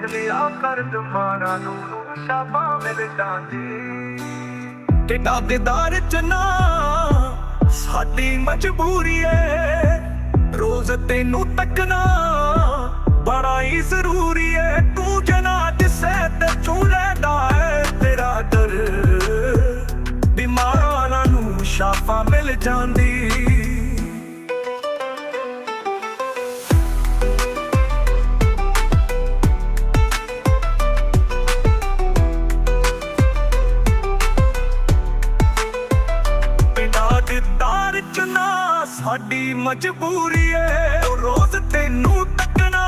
लिख लिया कर तुम्हारा नूर शाबा मिल जाती किता दीदार चना साडी मजबूरी है रोज तेनू तकना बड़ा ही जरूरी है तू जना दिसे ते चूलेदा है तेरा दर बीमारां नू शाफा मिल जांदी साडी मजबूरी है रोज तेनू तकना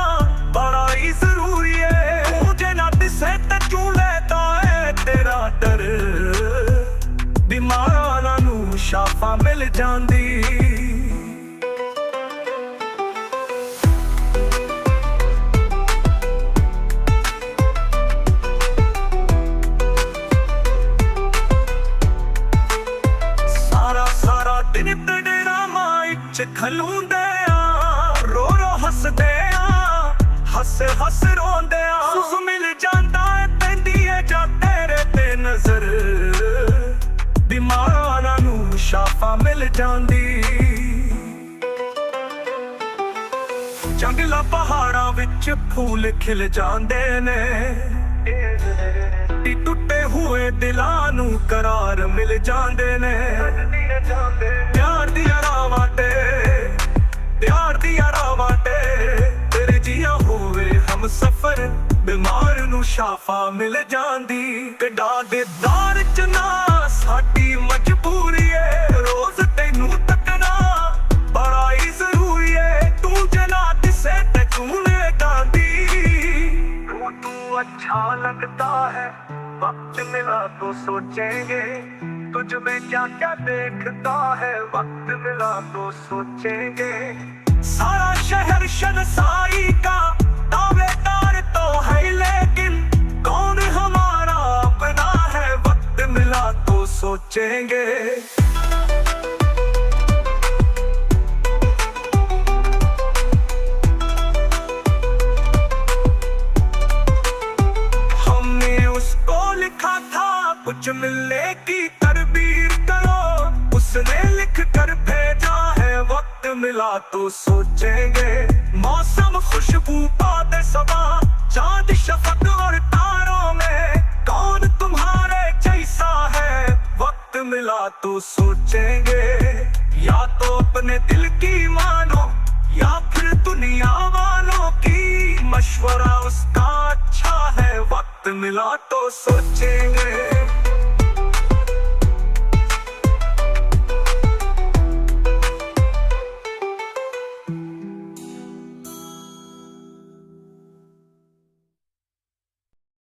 बड़ा ही जरूरी है मुझे ना दिसे ते चूलेदा है तेरा डर बीमारां नू शाफा मिल जांदी सारा दिन खलूंदे रो रो हसदे हस हस रोंदे सुख मिल जांदा है पैंदी है जा तेरे ते नजर बीमारां नू शाफा मिल जांदी जंगला पहाड़ां विच फूल खिल जांदे ने टुटे हुए दिलां नू करार मिल जांदे ने प्यार दिया रावाटे तेरे जिया होवे हम सफर बीमार नू शाफा मिल जांदी कड़ा दे दार च ना साडी मजबूरी है रोज तेनू तकना बड़ा ही जरूरी है तू जना दिसे ते चूले गांदी तू अच्छा लगता है वक्त मिला तो सोचेंगे तुझ में क्या क्या देखता है वक्त मिला तो सोचेंगे सारा शहर शनसाई का दावेदार तो है लेकिन कौन हमारा अपना है वक्त मिला तो सोचेंगे हमने उसको लिखा था कुछ मिलने की तरबीर करो उसने लिख कर भेजा है वक्त मिला तो सोचेंगे मौसम खुशबू बादे सबा चांद शफक और तारों में कौन तुम्हारे जैसा है वक्त मिला तो सोचेंगे या तो अपने दिल की मानो या फिर दुनिया वालों की मशवरा उसका अच्छा है वक्त मिला तो सोचेंगे